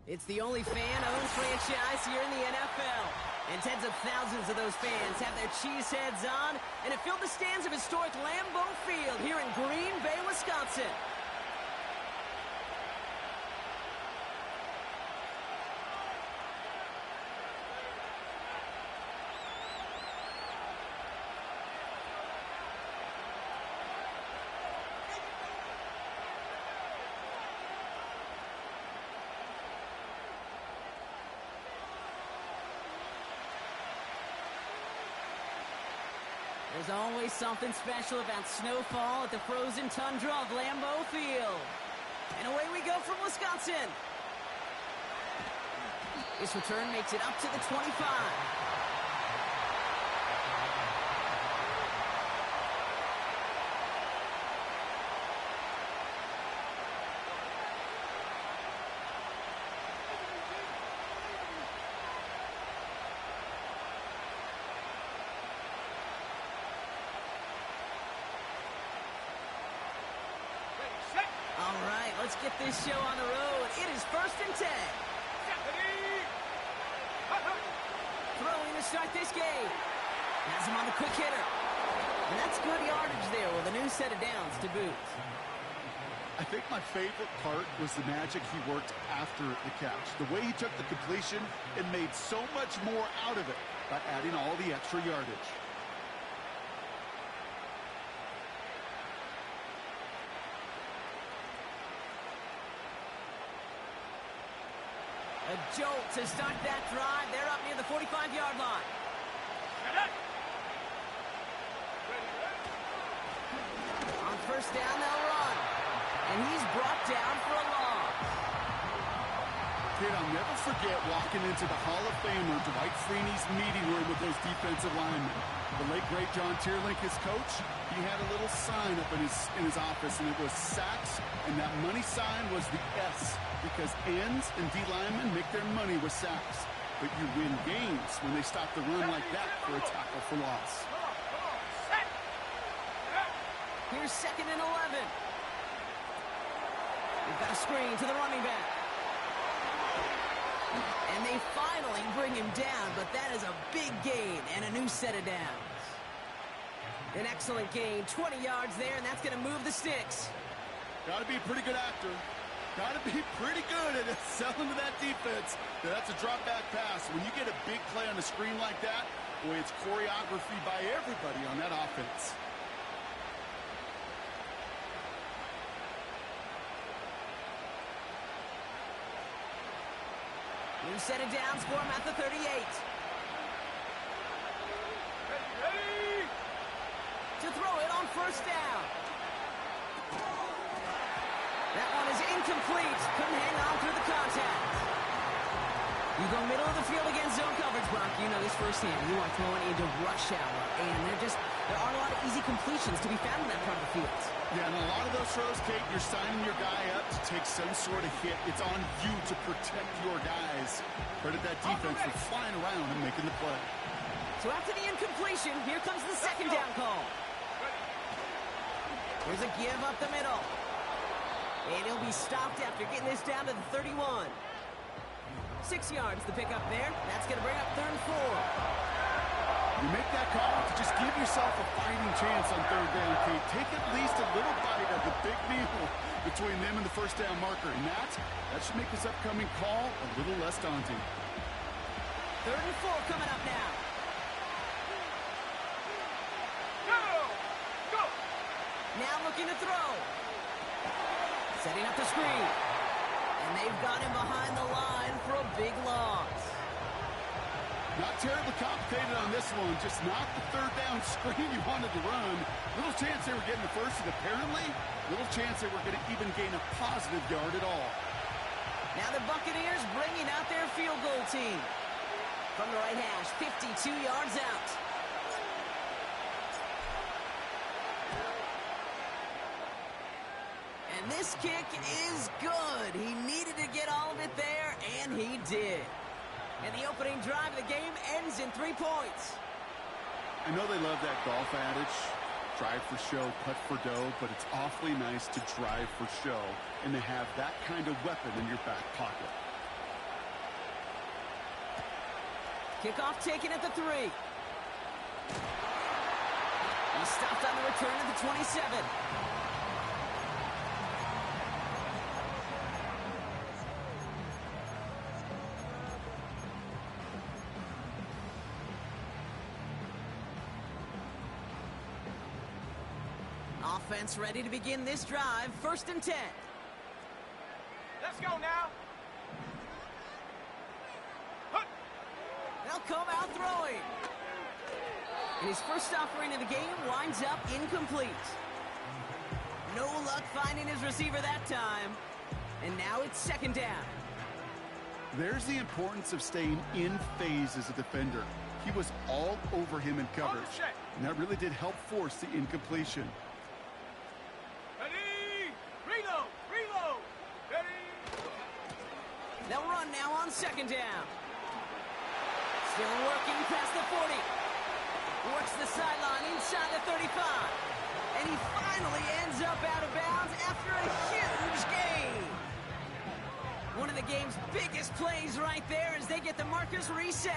It's the only fan-owned franchise here in the NFL. And tens of thousands of those fans have their cheeseheads on, and it filled the stands of historic Lambeau Field here in Green Bay, Wisconsin. There's always something special about snowfall at the frozen tundra of Lambeau Field. And away we go from Wisconsin. This return makes it up to the 25. Let's get this show on the road. It is 1st and 10. Throwing to start this game. Has him on the quick hitter. And that's good yardage there with a new set of downs to boot. I think my favorite part was the magic he worked after the catch. The way he took the completion and made so much more out of it by adding all the extra yardage. A jolt to start that drive. They're up near the 45-yard line. On first down, they'll run. And he's brought down for a loss. Kid, I'll never forget walking into the Hall of Famer Dwight Freeney's meeting room with those defensive linemen. The late, great John Teerlink, his coach, he had a little sign up in his office, and it was sacks, and that money sign was the S. Because ends and D linemen make their money with sacks. But you win games when they stop the run like that for a tackle for loss. Here's 2nd and 11. We've got a screen to the running back. And they finally bring him down, but that is a big gain and a new set of downs. An excellent gain, 20 yards there, and that's going to move the sticks. Got to be a pretty good actor. Got to be pretty good at selling to that defense. That's a drop-back pass. When you get a big play on a screen like that, boy, it's choreography by everybody on that offense. New set of downs for him at the 38. Ready. To throw it on first down. That one is incomplete. Couldn't hang on through the contact. You go middle of the field against zone coverage, Brock. You know this firsthand. You are throwing into rush hour, and there aren't a lot of easy completions to be found in that part of the field. Yeah, and a lot of those throws, Kate, you're signing your guy up to take some sort of hit. It's on you to protect your guys. Credit that defense for flying around and making the play. So after the incompletion, here comes the second down call. Here's a give up the middle. And he'll be stopped after getting this down to the 31. 6 yards the pick up there. That's going to bring up 3rd and 4. You make that call to just give yourself a fighting chance on 3rd down, Kate. Take at least a little bite of the big meal between them and the first down marker. And that should make this upcoming call a little less daunting. 3rd and 4 coming up now. Go! Now looking to throw. Setting up the screen. And they've got him behind the line for a big loss. Not terribly complicated on this one. Just not the 3rd down screen you wanted to run. Little chance they were getting the first, and apparently, little chance they were going to even gain a positive yard at all. Now the Buccaneers bringing out their field goal team. From the right hash, 52 yards out. And this kick is good. He needed to get all of it there, and he did. And the opening drive of the game ends in 3 points. I know they love that golf adage, drive for show, putt for dough, but it's awfully nice to drive for show and to have that kind of weapon in your back pocket. Kickoff taken at the 3. He stopped on the return at the 27. Offense ready to begin this drive. 1st and 10. Let's go now. They'll come out throwing. And his first offering of the game winds up incomplete. No luck finding his receiver that time. And now it's 2nd down. There's the importance of staying in phase as a defender. He was all over him in coverage, and that really did help force the incompletion. Ready! Reload! Reload! Ready! They'll run now on 2nd down. Still working past the 40. Works the sideline inside the 35. And he finally ends up out of bounds after a huge gain. One of the game's biggest plays right there as they get the markers reset.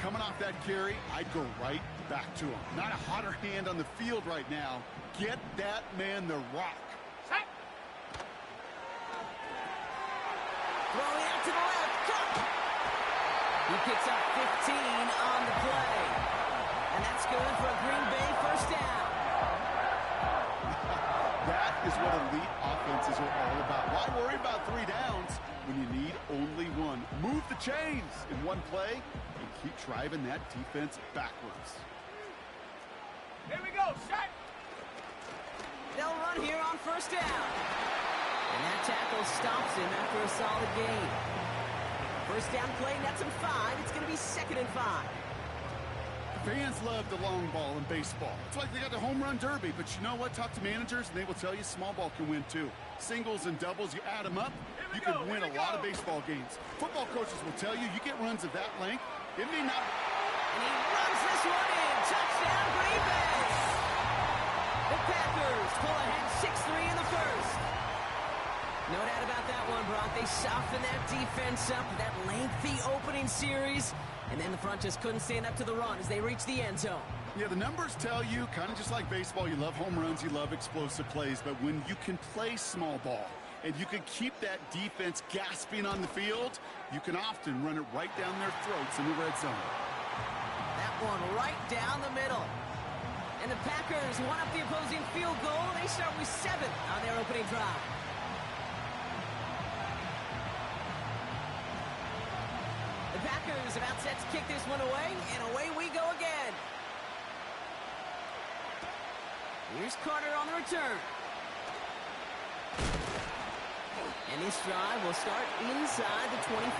Coming off that carry, I'd go right back to him. Not a hotter hand on the field right now. Get that man the rock. Set! Throwing out to the left. Cut! He picks up 15 on the play. And that's good for a Green Bay 1st down. That is what elite offenses are all about. Why worry about 3 downs when you need only 1? Move the chains in one play and keep driving that defense backwards. Here we go. Set! They'll run here on 1st down. And that tackle stops him after a solid gain. 1st down play, nets him 5. It's going to be 2nd and 5. Fans love the long ball in baseball. It's like they got the home run derby, but you know what? Talk to managers, and they will tell you small ball can win too. Singles and doubles, you add them up, you can win a lot of baseball games. Football coaches will tell you, you get runs of that length, it may not... And he runs this one in. Touchdown, Green Bay. The Packers pull ahead 6-3 in the 1st. No doubt about that one, Brock. They softened that defense up, that lengthy opening series, and then the front just couldn't stand up to the run as they reached the end zone. Yeah, the numbers tell you, kind of just like baseball, you love home runs, you love explosive plays, but when you can play small ball and you can keep that defense gasping on the field, you can often run it right down their throats in the red zone. That one right down the middle. And the Packers one up the opposing field goal. They start with 7 on their opening drive. The Packers about set to kick this one away, and away we go again. Here's Carter on the return. And this drive will start inside the 25.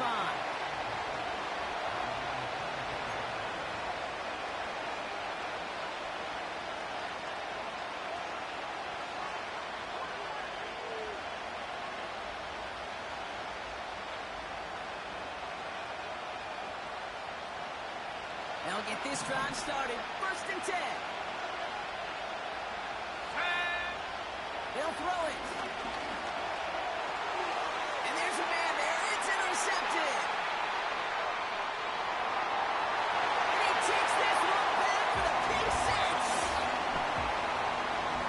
They'll get this drive started. 1st and 10. They'll throw it. And there's a man there. It's intercepted. And he takes this one back for the pick 6.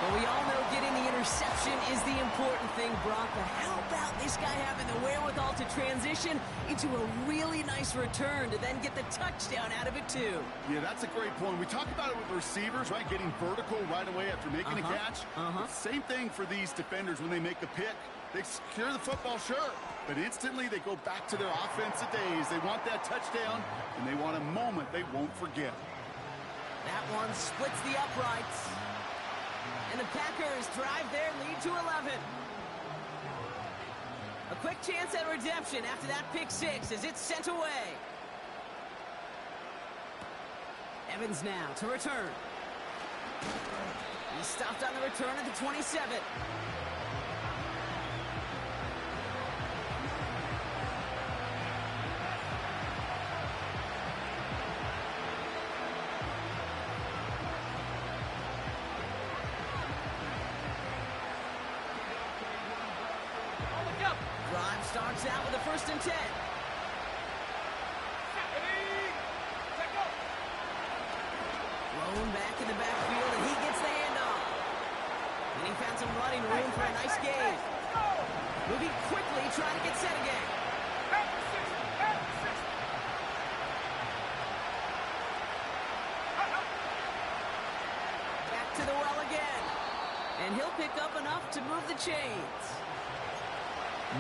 But we all know getting the interception is the important thing, Brock. But how about this guy having the wherewithal to transition into a really nice return to then get the touchdown out of it, too? Yeah, that's a great point. We talk about it with receivers, right? Getting vertical right away after making a catch. Same thing for these defenders when they make a pick. They secure the football, sure, but instantly they go back to their offensive days. They want that touchdown, and they want a moment they won't forget. That one splits the uprights. And the Packers drive their lead to 11. A quick chance at redemption after that pick 6 as it's sent away. Evans now to return. He stopped on the return at the 27. Drive starts out with a 1st and 10. Ready? for a nice gain. Moving quickly, trying to get set again. Back to the well again. And he'll pick up enough to move the chains.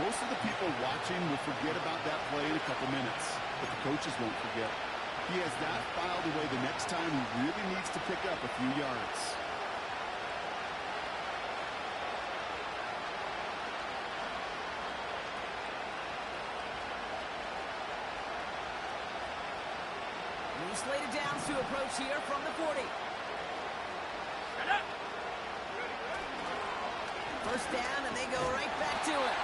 Most of the people watching will forget about that play in a couple minutes, but the coaches won't forget. He has that filed away the next time he really needs to pick up a few yards. Slated down to approach here from the 40. First down, and they go right back to it.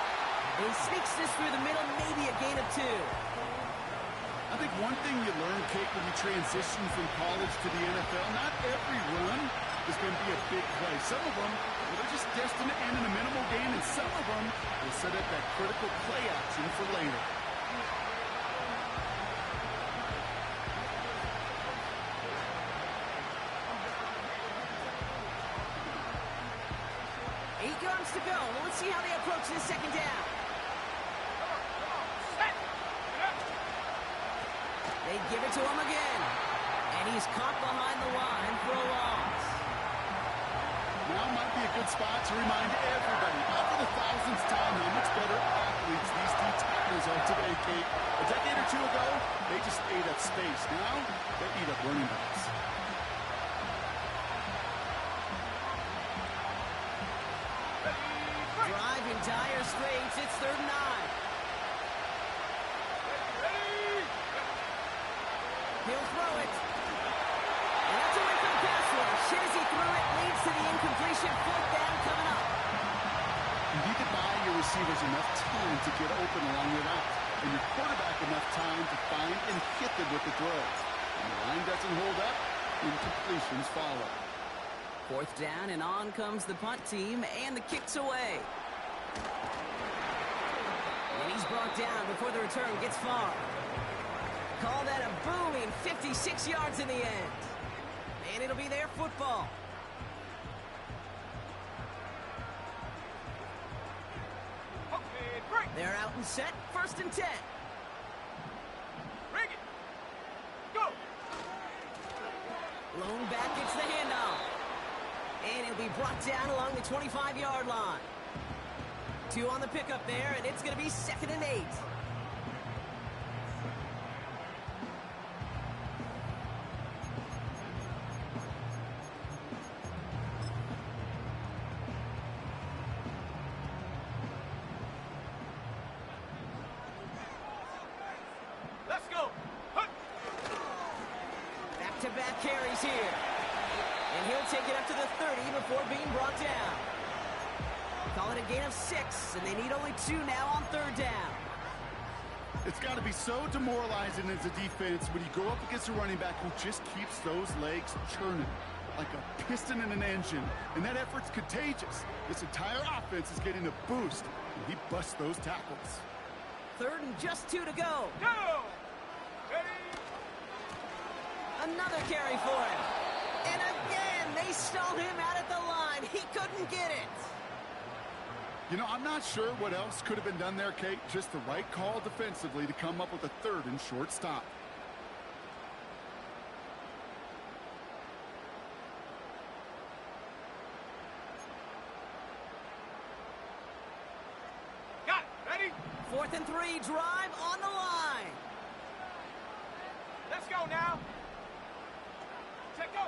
He sneaks this through the middle, maybe a gain of 2. I think one thing you learn, Kate, when you transition from college to the NFL, not every run is going to be a big play. Some of them, they're just destined to end in a minimal gain, and some of them will set up that critical play action for later. To go. Well, let's see how they approach this second down. They give it to him again. And he's caught behind the line for a loss. Now might be a good spot to remind everybody, not for the thousandth time, how much better athletes these D tackles are today, Kate. A decade or two ago, they just ate up space. Now, they eat up running backs. Driving dire straits, it's 3rd and 9. He'll throw it. And that's away from the pass rush. Hit as he threw it, leads to the incompletion. 4th down coming up. You need to buy your receivers enough time to get open along your route, and your quarterback enough time to find and hit them with the throw. When the line doesn't hold up, incompletions follow. 4th down, and on comes the punt team, and the kick's away. And he's brought down before the return gets far. Call that a booming 56 yards in the end. And it'll be their football. They're out and set, 1st and 10. Bring it. Go. Lone back gets the handoff. And it'll be brought down along the 25-yard line. 2 on the pickup there, and it's going to be 2nd and 8. Let's go. Hunt. Back-to-back carries here. And he'll take it up to the 30 before being brought down. Call it a gain of 6, and they need only 2 now on 3rd down. It's got to be so demoralizing as a defense when you go up against a running back who just keeps those legs churning like a piston in an engine, and that effort's contagious. This entire offense is getting a boost, and he busts those tackles. 3rd and just 2 to go. Go. Ready. Another carry for him. And again, they stalled him out at the line. He couldn't get it. You know, I'm not sure what else could have been done there, Kate. Just the right call defensively to come up with a 3rd and short stop. Got it. Ready. 4th and 3, drive on the line. Let's go now. Check go.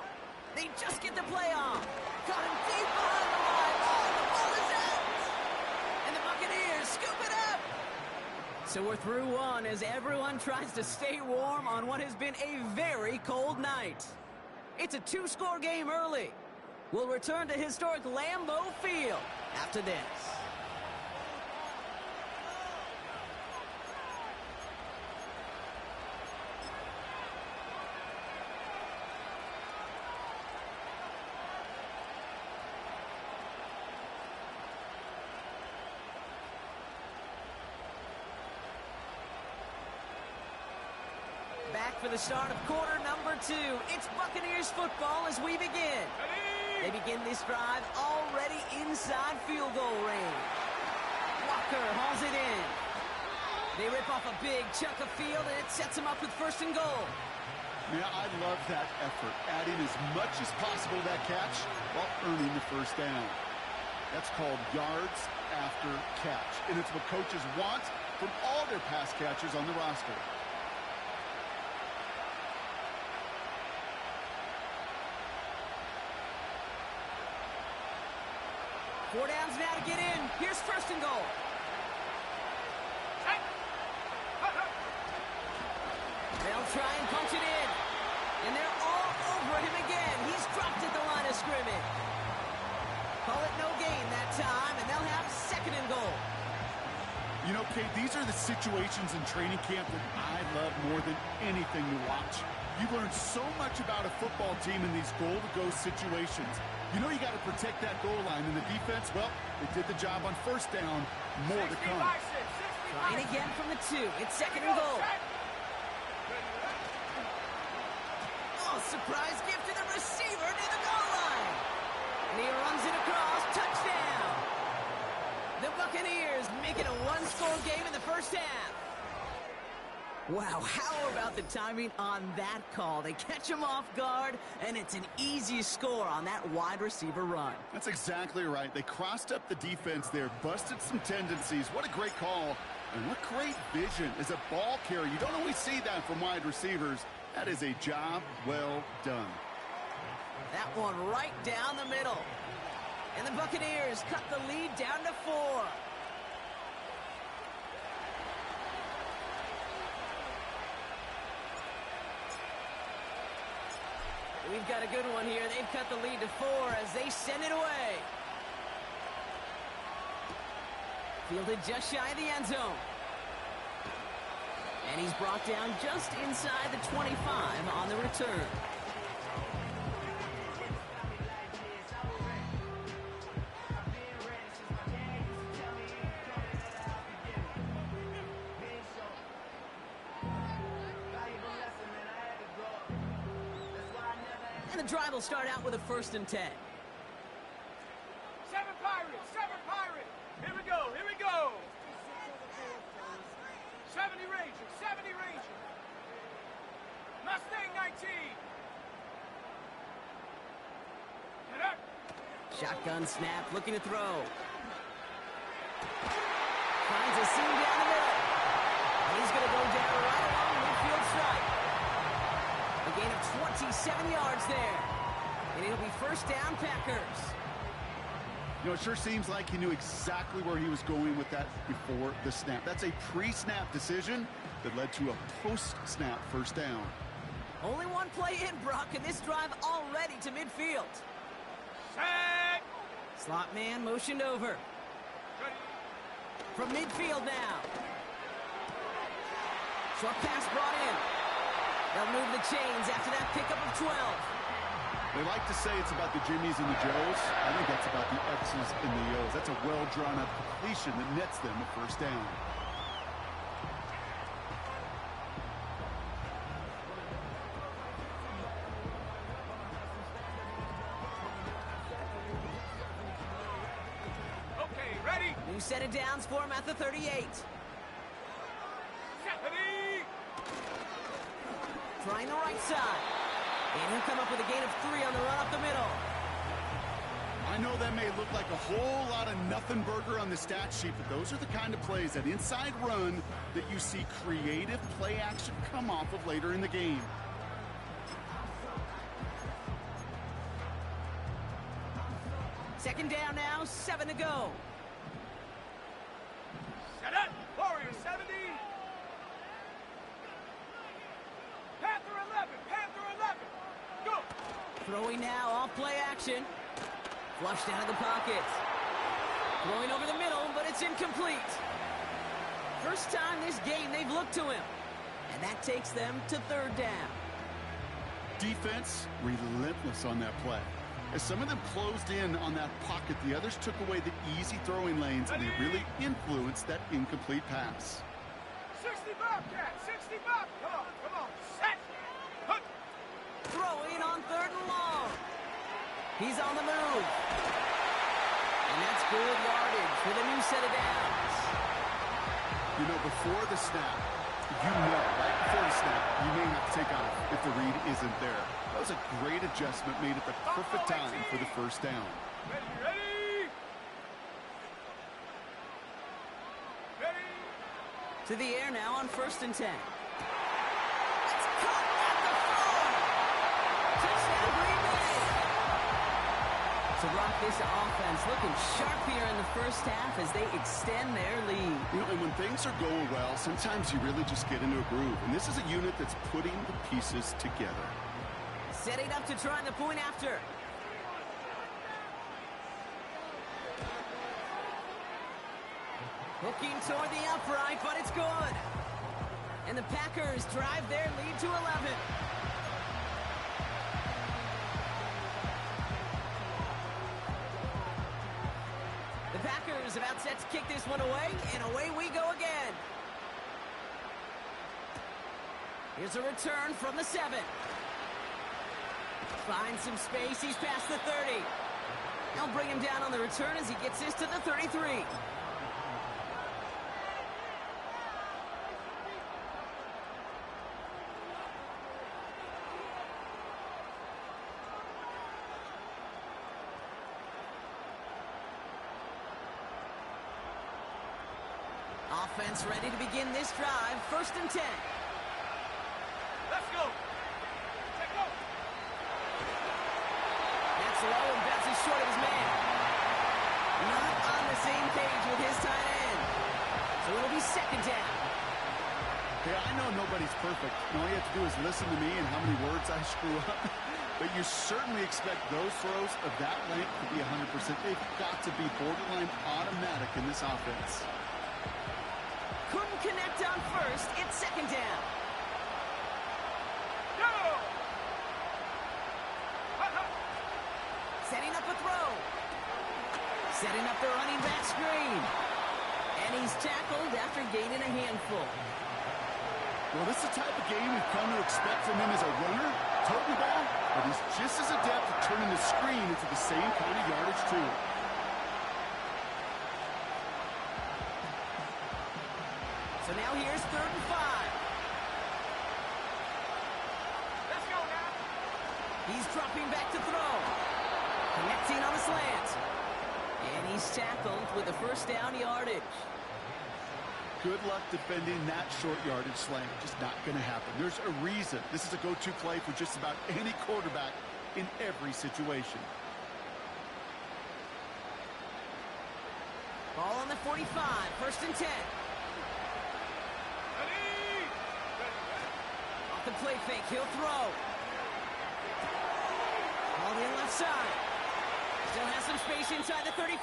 They just get the play off. Got him deep behind the line. Oh, the ball is out. And the Buccaneers scoop it up. So we're through 1 as everyone tries to stay warm on what has been a very cold night. It's a 2-score game early. We'll return to historic Lambeau Field after this. Back for the start of quarter number 2. It's Buccaneers football as we begin. Ready. They begin this drive already inside field goal range. Walker hauls it in. They rip off a big chunk of field, and it sets them up with 1st and goal. Yeah, I love that effort, adding as much as possible to that catch while earning the 1st down. That's called yards after catch, and it's what coaches want from all their pass catchers on the roster. Four downs now to get in. Here's 1st and goal. They'll try and punch it in. And they're all over him again. He's dropped at the line of scrimmage. Call it no gain that time, and they'll have 2nd and goal. You know, Kate, these are the situations in training camp that I love more than anything to watch. You learn so much about a football team in these goal-to-go situations. You know you got to protect that goal line, and the defense, well, they did the job on 1st down. More to come. Trying again from the 2. It's 2nd and goal. Oh, surprise gift to the receiver near the goal line. And he runs it across. Touchdown. The Buccaneers make it a 1-score game in the 1st half. Wow, how about the timing on that call? They catch him off guard, and it's an easy score on that wide receiver run. That's exactly right. They crossed up the defense there, busted some tendencies. What a great call, and what great vision as a ball carrier. You don't always see that from wide receivers. That is a job well done. That one right down the middle. And the Buccaneers cut the lead down to 4. We've got a good one here. They've cut the lead to 4 as they send it away. Fielded just shy of the end zone. And he's brought down just inside the 25 on the return. And the drive will start out with a 1st and 10. 7 Pirates, 7 Pirates. Here we go, here we go. 70 Rangers, 70 Rangers. Mustang 19. Get up. Shotgun snap, looking to throw. Finds a seam down the middle. And he's going to go down right along midfield strike. A gain of 27 yards there. And it'll be 1st down, Packers. You know, it sure seems like he knew exactly where he was going with that before the snap. That's a pre-snap decision that led to a post-snap 1st down. Only one play in, Brock, and this drive already to midfield. Set. Slot man motioned over. Ready. From midfield now. Short pass brought in. They'll move the chains after that pickup of 12. They like to say it's about the Jimmies and the Joes. I think that's about the X's and the O's. That's a well-drawn-up completion that nets them a 1st down. Okay, ready. New set of downs for him at the 38. 70. Trying the right side. And he'll come up with a gain of 3 on the run up the middle. I know that may look like a whole lot of nothing burger on the stat sheet, but those are the kind of plays, that inside run, that you see creative play action come off of later in the game. Second down now, 7 to go. Set up. Warriors 70. Panther 11. Panther 11. Go. Throwing now, off play action. Flushed out of the pocket. Throwing over the middle, but it's incomplete. First time this game they've looked to him. And that takes them to 3rd down. Defense, relentless on that play. As some of them closed in on that pocket, the others took away the easy throwing lanes, and they really influenced that incomplete pass. 60 Bobcat. 60 Bob. Come on. Come on. Set. Hunt. Throwing on 3rd and long. He's on the move. And that's good yardage with a new set of downs. You know, before the snap, right before the snap, you may have to take off if the read isn't there. That was a great adjustment made at the perfect time for the first down. Ready! Ready! To the air now on 1st and 10. It's caught at the 4. Touchdown Green Bay. So Brock, this offense looking sharp here in the first half as they extend their lead. You know, and when things are going well, sometimes you really just get into a groove. And this is a unit that's putting the pieces together. Setting up to try the point after. Hooking toward the upright, but it's good. And the Packers drive their lead to 11. The Packers about set to kick this one away, and away we go again. Here's a return from the 7. Finds some space, he's past the 30. They'll bring him down on the return as he gets this to the 33. Offense ready to begin this drive. 1st and 10. Let's go! Take go! That's low and bounces short of his man. Not on the same page with his tight end. So it'll be 2nd down. Hey, I know nobody's perfect. All you have to do is listen to me and how many words I screw up. But you certainly expect those throws of that length to be 100%. They've got to be borderline automatic in this offense. Couldn't connect on 1st. It's 2nd down. Go! Setting up a throw. Setting up the running back screen. And he's tackled after gaining a handful. Well, this is the type of game we've come to expect from him as a runner, toting the ball, but he's just as adept at turning the screen into the same kind of yardage, too. So now here's 3rd and 5. Let's go now! He's dropping back to throw. Connecting on the slant. And he's tackled with the 1st down yardage. Good luck defending that short yardage slant. Just not going to happen. There's a reason. This is a go-to play for just about any quarterback in every situation. Ball on the 45. 1st and 10. Ready! Off the play fake. He'll throw. Ball in left side. Still has some space inside the 35.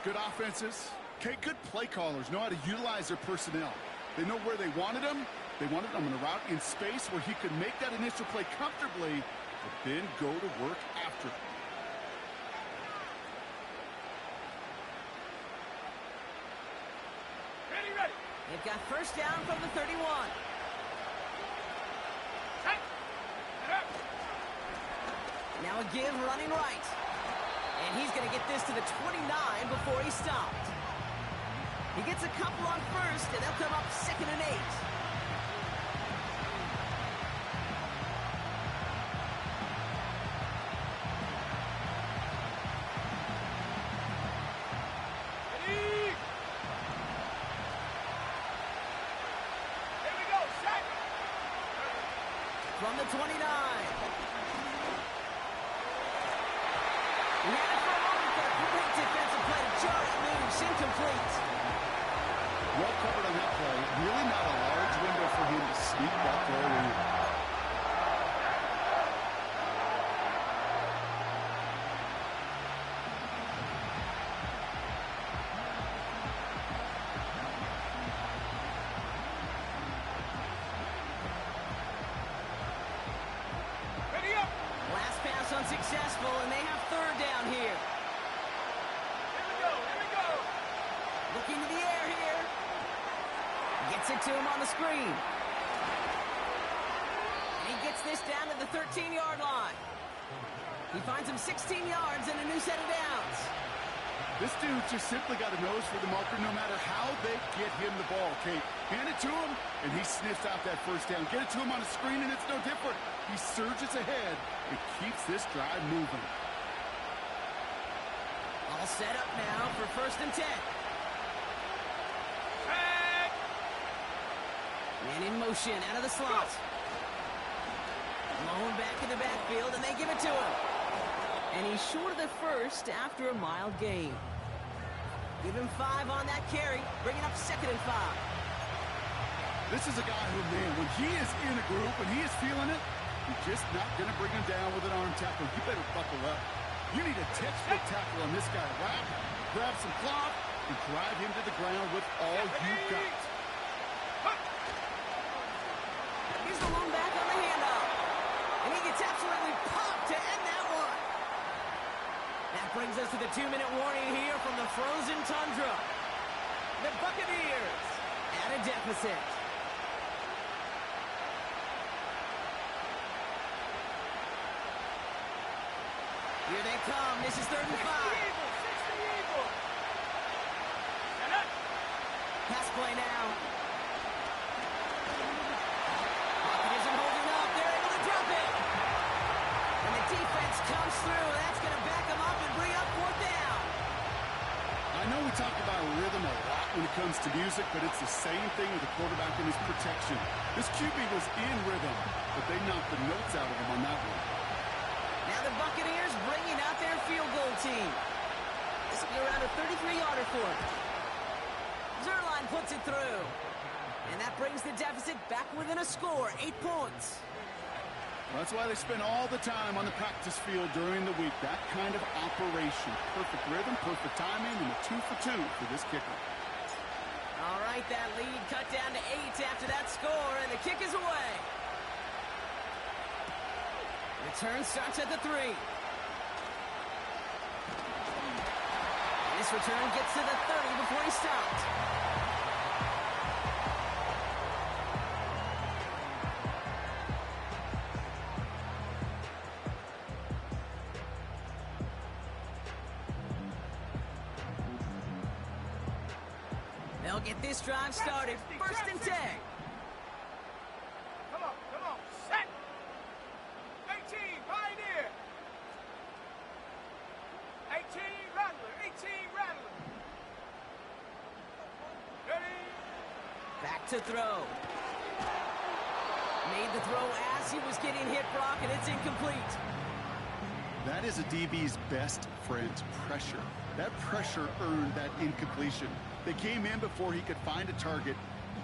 Good offenses. Okay, good play callers know how to utilize their personnel. They know where they wanted them. They wanted them in a route in space where he could make that initial play comfortably, but then go to work after it. Ready! They've got 1st down from the 31. Set! Set up! Now a give running right. And he's going to get this to the 29 before he stopped. He gets a couple on 1st, and they'll come up 2nd and 8. Ready! Here we go! Set! From the 29. We had it for a moment, but a great defensive play to jar it loose, incomplete. Well covered on that play. Really not a large window for him to sneak that throw in. Ready up! Last pass unsuccessful, and they have 3rd down here. Here we go! Here we go! Looking to the air here. Gets it to him on the screen. And he gets this down to the 13-yard line. He finds him 16 yards and a new set of downs. This dude just simply got a nose for the marker no matter how they get him the ball, Kate. Hand it to him, and he sniffs out that first down. Get it to him on a screen, and it's no different. He surges ahead and keeps this drive moving. All set up now for 1st and 10. And in motion, out of the slot. Blown back in the backfield, and they give it to him. And he's short of the first after a mild gain. Give him 5 on that carry, bringing up 2nd and 5. This is a guy who, man, when he is in a group and he is feeling it, you're just not going to bring him down with an arm tackle. You better buckle up. You need a textbook tackle on this guy. Wrap, grab some cloth, and drive him to the ground with all you've got. Here's the lone back on the handoff. And he gets absolutely popped to end that one. That brings us to the 2-minute warning here from the frozen tundra. The Buccaneers at a deficit. Here they come. This is 3rd and 5. Pass play now. Pocket isn't holding up. They're able to drop it. And the defense comes through. That's going to back them up and bring up 4th down. I know we talk about rhythm a lot when it comes to music, but it's the same thing with the quarterback and his protection. This QB was in rhythm, but they knocked the notes out of him on that one. Now the Buccaneers bringing out their field goal team. This will be around a 33-yarder for them. Zuerlein puts it through. And that brings the deficit back within a score, 8 points. That's why they spend all the time on the practice field during the week. That kind of operation. Perfect rhythm, perfect timing, and a 2 for 2 for this kicker. All right, that lead cut down to 8 after that score, and the kick is away. Return starts at the 3. This return gets to the 30 before he stopped. They'll get this drive started. 1st and 10. Come on, set. 18, Pioneer. 18, Rattler, 18, Rattler. Ready? Back to throw. Made the throw as he was getting hit, Brock, and it's incomplete. That is a DB's best friend, pressure. That pressure earned that incompletion. They came in before he could find a target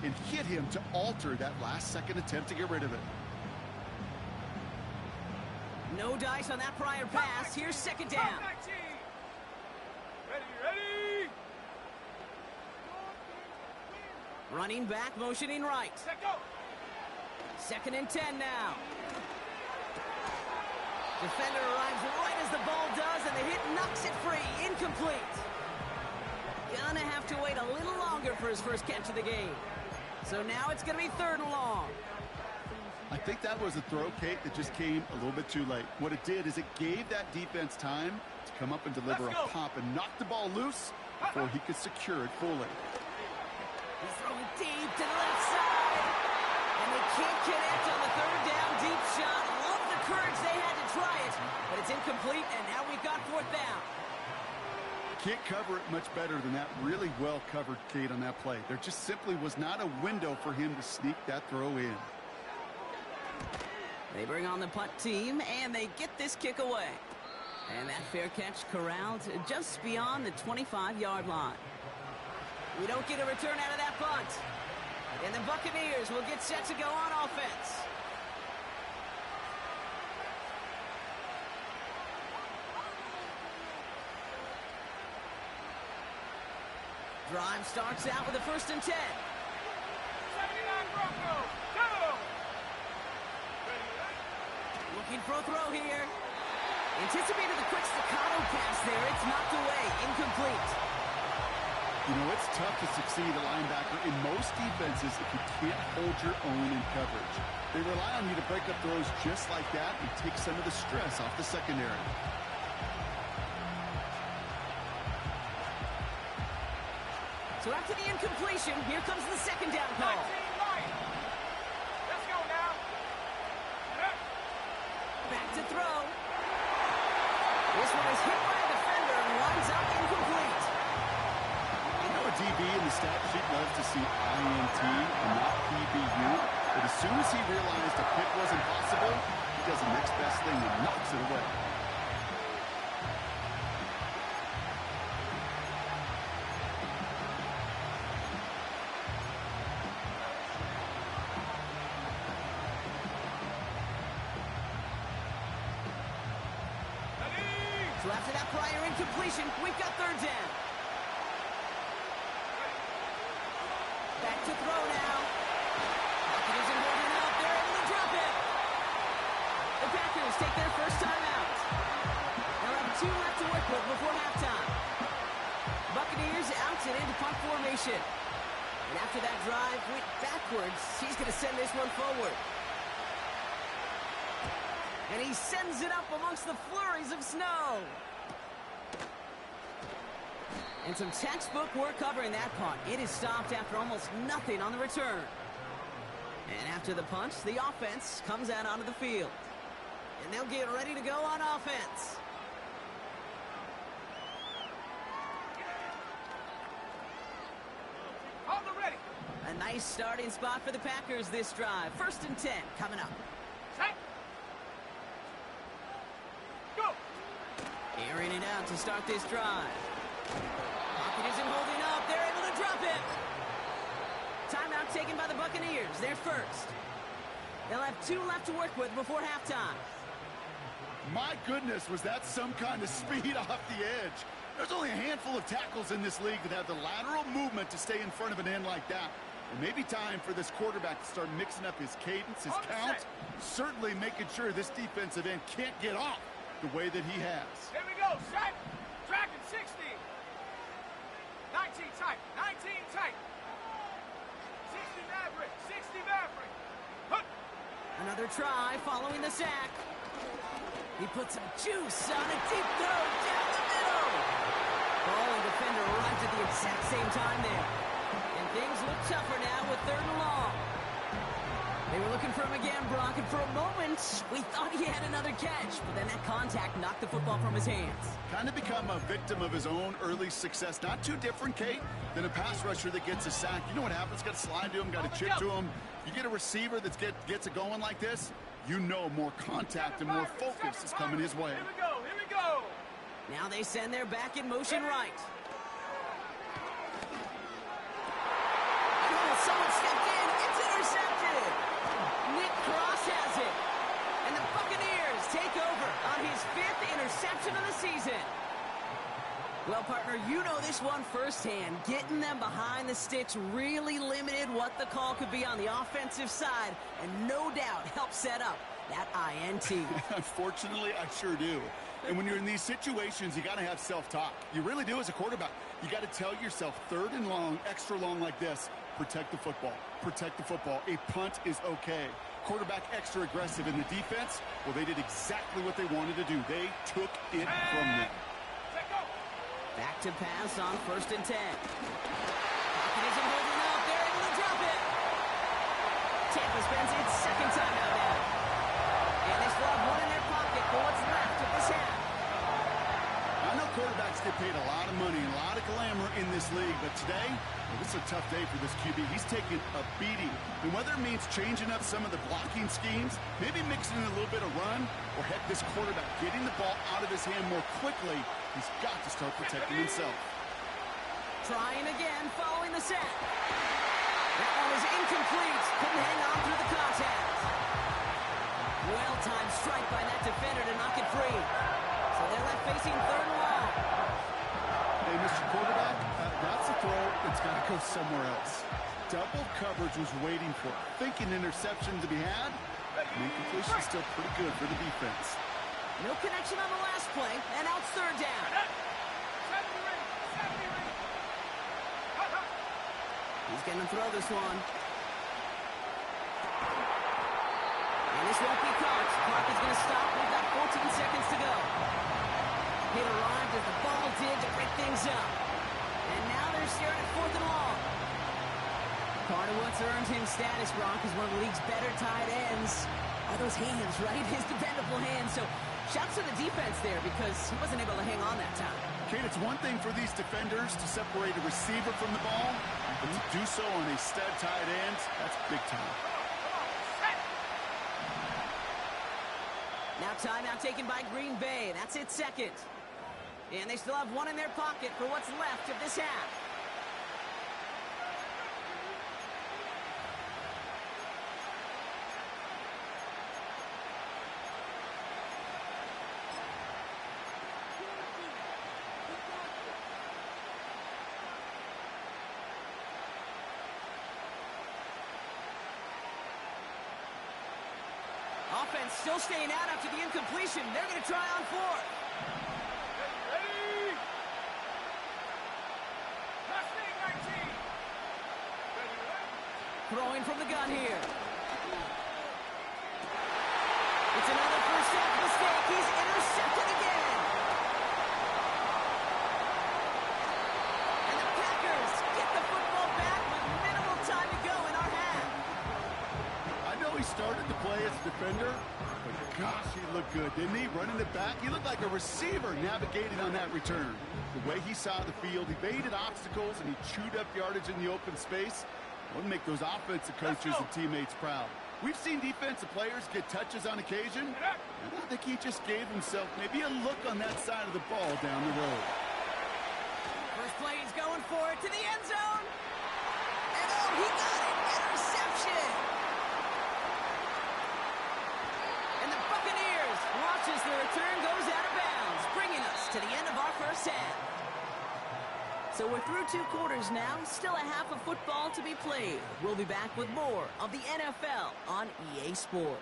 and hit him to alter that last-second attempt to get rid of it. No dice on that prior pass. Here's 2nd down. Ready. Running back, motioning right. Set, go. 2nd and 10 now. Defender arrives right as the ball does, and the hit knocks it free. Incomplete. Gonna have to wait a little longer for his first catch of the game. So now it's gonna be 3rd and long. I think that was a throw, Kate, that just came a little bit too late. What it did is it gave that defense time to come up and deliver a pop and knock the ball loose before he could secure it fully. He's throwing deep to the left side. And they can't connect on the 3rd down deep shot. Love the courage they had to try it. But it's incomplete, and now we've got 4th down. Can't cover it much better than that. Really well covered, Kate, on that play. There just simply was not a window for him to sneak that throw in. They bring on the punt team, and they get this kick away. And that fair catch corralled just beyond the 25-yard line. We don't get a return out of that punt. And the Buccaneers will get set to go on offense. Drive starts out with a 1st and 10. 79 Broncos, go! Looking for a throw here. Anticipated the quick staccato pass there. It's knocked away. Incomplete. You know, it's tough to succeed a linebacker in most defenses if you can't hold your own in coverage. They rely on you to break up throws just like that and take some of the stress off the secondary. So after the incompletion, here comes the second down call. 19 Lions. Let's go now. Back to throw. This one is hit by a defender and winds up incomplete. You know, a DB in the stat sheet loves to see INT and not PBU. But as soon as he realized a pick wasn't possible, he does the next best thing and knocks it away. So after that prior incompletion, we've got third down. Back to throw now. Pocket isn't holding up. They're able to drop it. The Packers take their first time out. They'll have 2 left to work with before halftime. Buccaneers out and into punt formation. And after that drive went backwards, he's going to send this one forward. And he sends it up amongst the flurries of snow. And some textbook work covering that punt. It is stopped after almost nothing on the return. And after the punt, the offense comes out onto the field. And they'll get ready to go on offense. On the ready. A nice starting spot for the Packers this drive. 1st and 10 coming up. Set. Go. Airing it out to start this drive. Pocket isn't holding up. They're able to drop it. Timeout taken by the Buccaneers. They're first. They'll have 2 left to work with before halftime. My goodness, was that some kind of speed off the edge. There's only a handful of tackles in this league that have the lateral movement to stay in front of an end like that. It may be time for this quarterback to start mixing up his cadence, his count, certainly making sure this defensive end can't get off the way that he has. Here we go. Set. Tracking 60. 19 tight. 19 tight. 60 Maverick. 60 Maverick. Hup. Another try following the sack. He puts some juice on a deep throw down the middle. Ball and defender arrived at the exact same time there. And things look tougher now with 3rd and long. They were looking for him again, Brock, and for a moment, we thought he had another catch. But then that contact knocked the football from his hands. Kind of become a victim of his own early success. Not too different, Kate, than a pass rusher that gets a sack. You know what happens? Got to slide to him, got to chip to him. You get a receiver that gets it going like this, you know more contact and more focus is coming his way. Here we go. Here we go. Now they send their back in motion right. Oh, someone stepped in. It's intercepted. Nick Cross has it. And the Buccaneers take over on his 5th interception of the season. Well, partner, you know this one firsthand. Getting them behind the sticks really limited what the call could be on the offensive side, and no doubt helped set up that INT. Unfortunately, I sure do. And when you're in these situations, you got to have self-talk. You really do as a quarterback. You got to tell yourself 3rd and long, extra long like this, protect the football. Protect the football. A punt is okay. Quarterback extra aggressive in the defense. Well, they did exactly what they wanted to do. They took it from them. Back to pass on 1st and 10. Pocket isn't holding up. They're able to drop it. Tampa spends its 2nd time out now. And they still have 1 in their pocket for what's left of this half. I know quarterbacks get paid a lot of money and a lot of glamour in this league, but today, well, this is a tough day for this QB. He's taking a beating. And whether it means changing up some of the blocking schemes, maybe mixing in a little bit of run, or heck, this quarterback getting the ball out of his hand more quickly, he's got to start protecting himself. Trying again following the sack. That one is incomplete. Couldn't hang on through the contact. Well-timed strike by that defender to knock it free. So they're left facing 3rd and long. Hey, Mr. Quarterback, that's a throw that's got to go somewhere else. Double coverage was waiting for it. Thinking interception to be had. And incompletion is still pretty good for the defense. No connection on the last play, and now it's 3rd down. He's going to throw this one. And this won't be caught. Clock is going to stop. We've got 14 seconds to go. Hit arrived as the ball did to break things up. And now they're staring at 4th and long. Part of what's earned him status, Gronk, is one of the league's better tight ends. Are those hands, right? His dependable hands. So shouts to the defense there because he wasn't able to hang on that time. Kate, it's one thing for these defenders to separate a receiver from the ball, but to do so on a stud tight end, that's big time. Now timeout taken by Green Bay. That's its second. And they still have one in their pocket for what's left of this half. Offense still staying out after the incompletion. They're going to try on 4th. Ready? Passing 19. Ready? Throwing from the gun here. It's another first half mistake. He's intercepted again. And the Packers get the football back with minimal time to go in our half. I know he started to play as a defender, but gosh, he looked good, didn't he? Running it back, he looked like a receiver navigating on that return. The way he saw the field, he evaded obstacles, and he chewed up yardage in the open space. Would make those offensive coaches and teammates proud. We've seen defensive players get touches on occasion, and I think he just gave himself maybe a look on that side of the ball down the road. First play, he's going for it to the end zone. And oh, he got it. Interception. And the Buccaneers watch as the return goes out of bounds, bringing us to the end of our first half. So we're through 2 quarters now, still a half of football to be played. We'll be back with more of the NFL on EA Sports.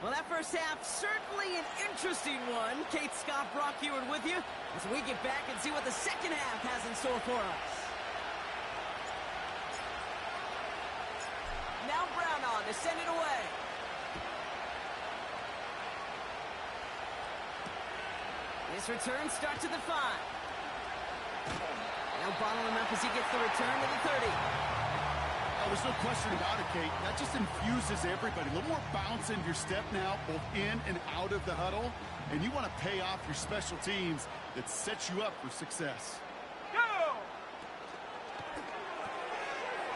Well, that first half, certainly an interesting one. Kate, Scott, Brock Ewing with you as we get back and see what the second half has in store for us. Now Brown on to send it away. This return starts at the 5. Now bottling him up as he gets the return to the 30. Oh, there's no question about it, Kate. That just infuses everybody. A little more bounce in your step now, both in and out of the huddle. And you want to pay off your special teams that sets you up for success. Go!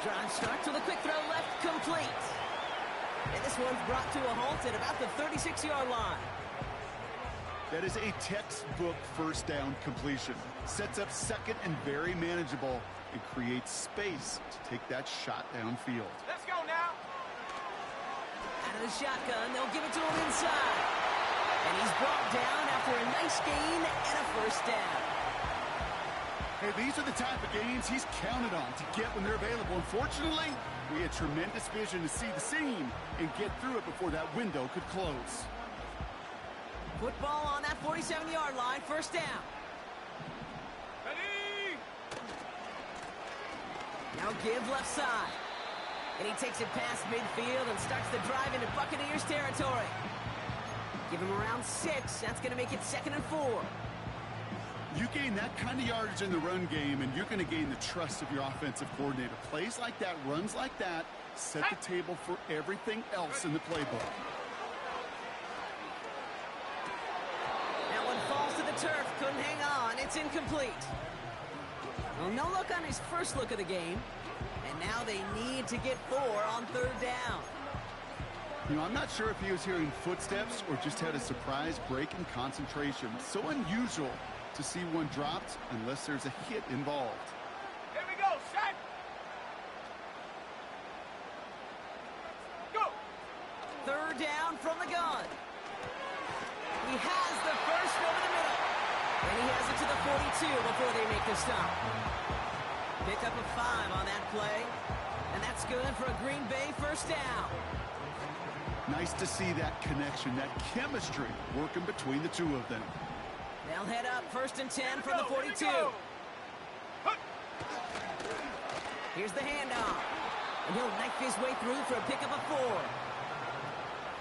Drive start to the quick throw left, complete. And this one's brought to a halt at about the 36-yard line. That is a textbook first down completion. Sets up second and very manageable. It creates space to take that shot downfield. Let's go now. Out of the shotgun, they'll give it to him inside. And he's brought down after a nice gain and a first down. Hey, these are the type of gains he's counted on to get when they're available. Unfortunately, we had tremendous vision to see the seam and get through it before that window could close. Football on that 47-yard line, first down. Ready? Now give left side. And he takes it past midfield and starts the drive into Buccaneers territory. Give him around 6. That's going to make it 2nd and 4. You gain that kind of yardage in the run game, and you're going to gain the trust of your offensive coordinator. Plays like that, runs like that, set the table for everything else in the playbook. That one falls to the turf. Couldn't hang on. It's incomplete. Well, no look on his first look of the game. And now they need to get 4 on 3rd down. You know, I'm not sure if he was hearing footsteps or just had a surprise break in concentration. So unusual to see one dropped unless there's a hit involved. Here we go, set. Go. 3rd down from the gun. He has the first over the middle. And he has it to the 42 before they make the stop. Pick up a 5 on that play. And that's good for a Green Bay first down. Nice to see that connection, that chemistry working between the two of them. They'll head up 1st and 10 from the 42. Here's the handoff. And he'll knife his way through for a pickup of 4.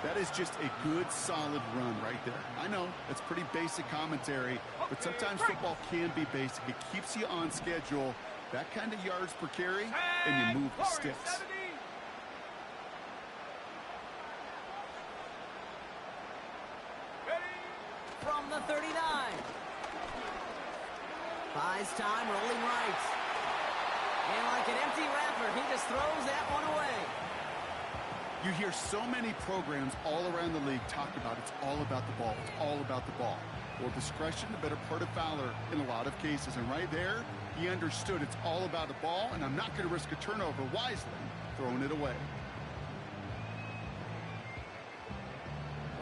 That is just a good, solid run right there. I know, it's pretty basic commentary, but sometimes football can be basic. It keeps you on schedule. That kind of yards per carry, and you move the sticks. From the 39. Buys time, rolling right. And like an empty wrapper, he just throws that one away. You hear so many programs all around the league talk about it's all about the ball. It's all about the ball. Well, discretion, the better part of valor in a lot of cases. And right there, he understood it's all about the ball, and I'm not going to risk a turnover wisely, throwing it away.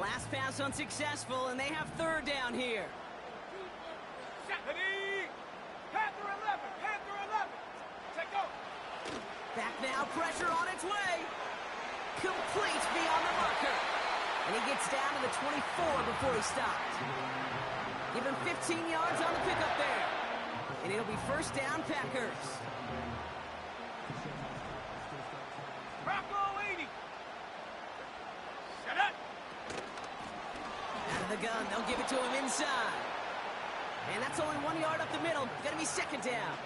Last pass unsuccessful, and they have 3rd down here. Panther 11, Panther 11. Take off. Back now, pressure on its way. Complete beyond the marker. And he gets down to the 24 before he stopped. Give him 15 yards on the pickup there. And it'll be 1st down, Packers. Rocco 80. Shut up. Out of the gun, they'll give it to him inside. And that's only 1 yard up the middle. Gonna be 2nd down.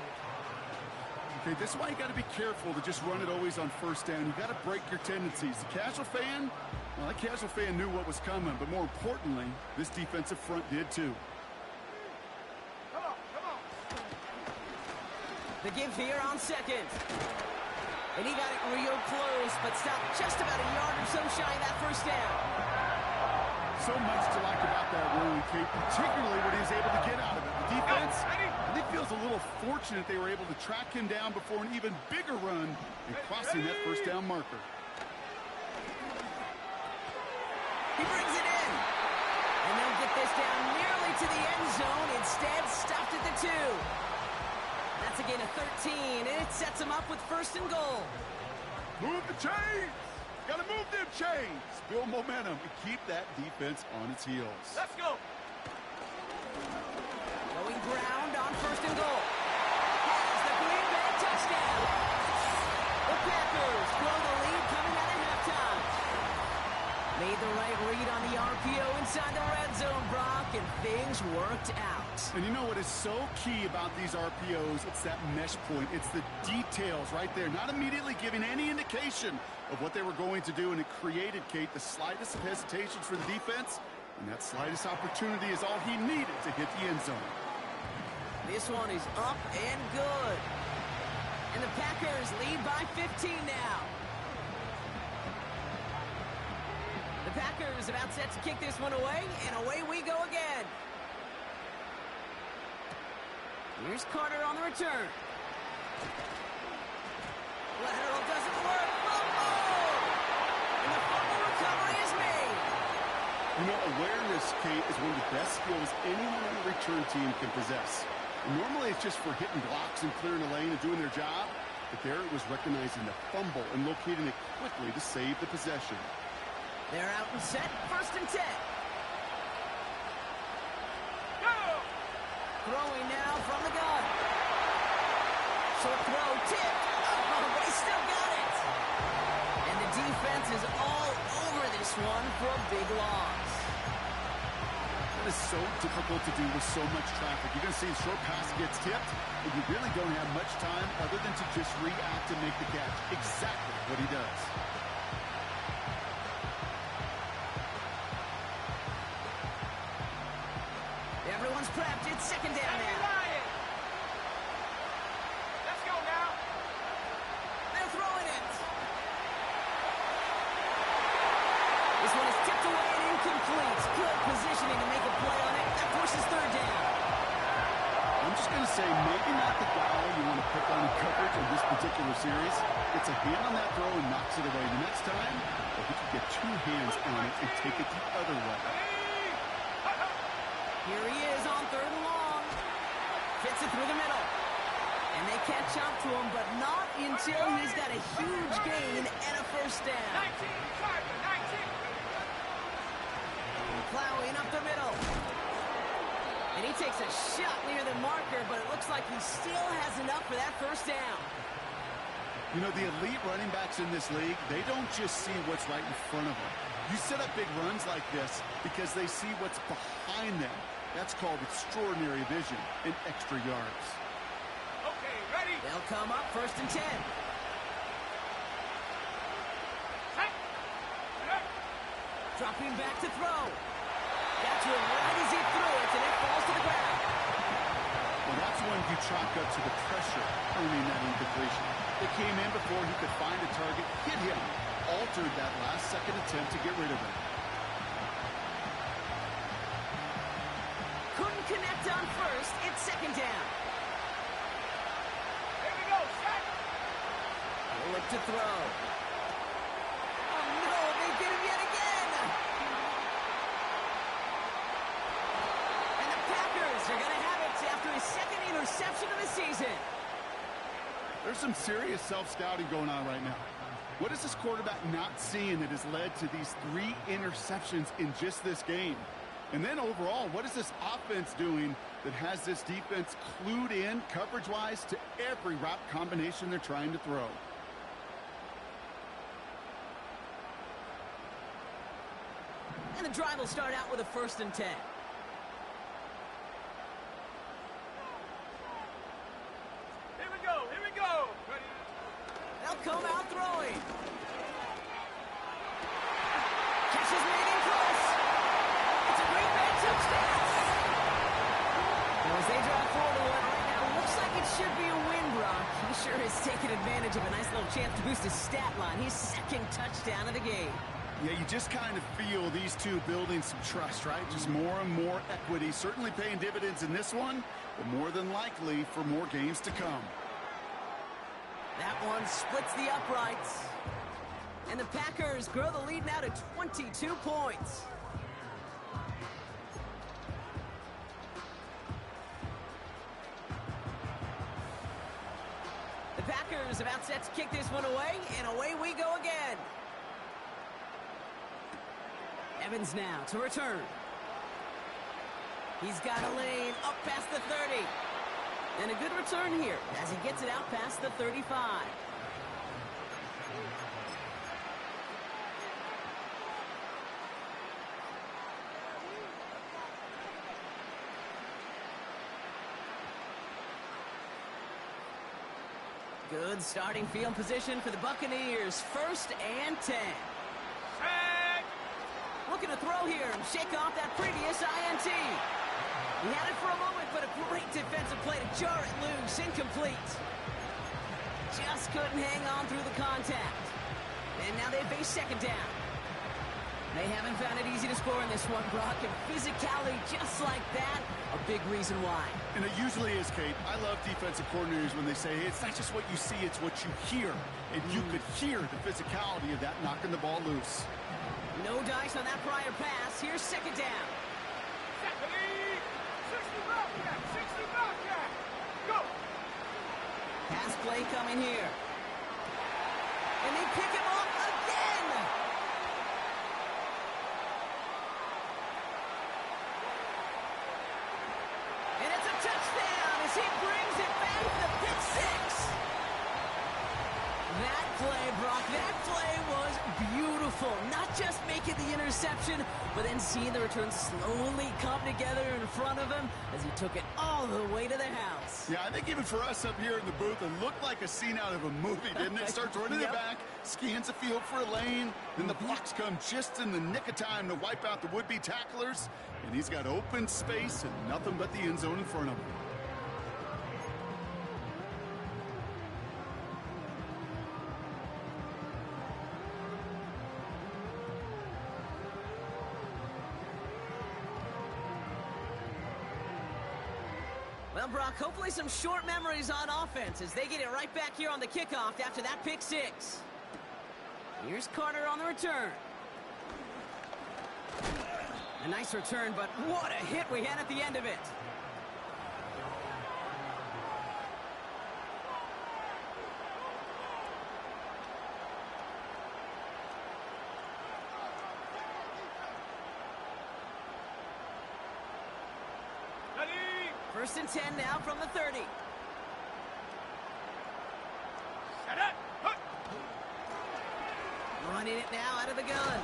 Okay, this is why you got to be careful to just run it always on 1st down. You got to break your tendencies. The casual fan, well, that casual fan knew what was coming, but more importantly, this defensive front did too. Come on, come on. The give here on 2nd. And he got it real close, but stopped just about a yard or so shy of that 1st down. So much to like about that run, Kate, particularly what he was able to get out of it. The defense, I think, feels a little fortunate they were able to track him down before an even bigger run and crossing that 1st down marker. He brings it in. And they'll get this down nearly to the end zone. Instead, stopped at the 2. That's a gain of 13, and it sets him up with 1st and goal. Move the chains! Gotta move them chains! Build momentum and keep that defense on its heels. Let's go. Going ground on 1st and goal. Has the Green Bay touchdown. The Packers grow the lead coming out of halftime. Made the right read on the RPO inside the red zone, Brock, and things worked out. And you know what is so key about these RPOs? It's that mesh point. It's the details right there. Not immediately giving any indication of what they were going to do, and it created, Kate, the slightest of hesitations for the defense, and that slightest opportunity is all he needed to hit the end zone. This one is up and good. And the Packers lead by 15 now. The Packers about set to kick this one away, and away we go again. Here's Carter on the return. Lateral doesn't work. Fumble! And the fumble recovery is made. You know, awareness, Kate, is one of the best skills anyone on the return team can possess. And normally it's just for hitting blocks and clearing a lane and doing their job, but there it was recognizing the fumble and locating it quickly to save the possession. They're out and set, 1st and 10. Go! Throwing now from the gun. Short throw, tipped. Oh, but he still got it. And the defense is all over this one for a big loss. That is so difficult to do with so much traffic. You're going to see a short pass gets tipped, and you really don't have much time other than to just react and make the catch. Exactly what he does. Everyone's prepped. It's 2nd down now. Let's go now. They're throwing it. This one is tipped away and incomplete. Good positioning to make a play on it. That forces 3rd down. I'm just going to say maybe not the guy you want to pick on in coverage in this particular series. It's a hand on that throw and knocks it away. The next time, well, he could get 2 hands on it and take it the other way. Here he is on 3rd and long. Gets it through the middle. And they catch up to him, but not until he's got a huge gain and a first down. 19, Tiger, 19. Plowing up the middle. And he takes a shot near the marker, but it looks like he still has enough for that first down. You know, the elite running backs in this league, they don't just see what's right in front of them. You set up big runs like this because they see what's behind them. That's called extraordinary vision and extra yards. Okay, ready? They'll come up 1st and 10. Set. Set. Dropping back to throw. Got to him right as he threw it, and it falls to the ground. Well, that's when you chalk up to the pressure earning that incompletion. It came in before he could find a target, hit him, altered that last-second attempt to get rid of him. Couldn't connect on first. It's 2nd down. Here we go, set. He'll look to throw. Oh, no, they get him yet again. And the Packers are going to have it after his 2nd interception of the season. There's some serious self-scouting going on right now. What is this quarterback not seeing that has led to these 3 interceptions in just this game? And then overall, what is this offense doing that has this defense clued in coverage-wise to every route combination they're trying to throw? And the drive will start out with a 1st and 10. Here we go, here we go. Ready? They'll come out throwing. Catch is made in close. It's a Green Bay touchdown. Well, as they drive forward right now, looks like it should be a win, Brock. He sure is taking advantage of a nice little chance to boost his stat line. His 2nd touchdown of the game. Yeah, you just kind of feel these two building some trust, right? Just more and more equity. Certainly paying dividends in this one, but more than likely for more games to come. That one splits the uprights. And the Packers grow the lead now to 22 points. The Packers about set to kick this one away, and away we go again. Evans now to return. He's got a lane up past the 30. And a good return here as he gets it out past the 35. Good starting field position for the Buccaneers. 1st and 10. Set. Looking to throw here and shake off that previous INT. He had it for a moment, but a great defensive play to jar it loose. Incomplete. Just couldn't hang on through the contact. And now they face 2nd down. They haven't found it easy to score in this one, Brock. And physicality just like that, a big reason why. And it usually is, Kate. I love defensive coordinators when they say, hey, it's not just what you see, it's what you hear. And you could hear the physicality of that knocking the ball loose. No dice on that prior pass. Here's 2nd down. Set. Ready? 60 Bobcat, 60 Bobcat. Go. Pass play coming here. And they pick him off again. And it's a touchdown as he brings it back to the pick 6. That play, Brock, that play was beautiful. Not just making the interception, but then seeing the return slowly come together in front of him as he took it all the way to the house. Yeah, I think even for us up here in the booth, it looked like a scene out of a movie, didn't it? Starts running it back, scans the field for a lane, then the blocks come just in the nick of time to wipe out the would-be tacklers, and he's got open space and nothing but the end zone in front of him. Well, Brock, hopefully some short memories on offense as they get it right back here on the kickoff after that pick 6. Here's Carter on the return. A nice return, but what a hit we had at the end of it. First and 10 now from the 30. Set up. Huh. Running it now out of the gun.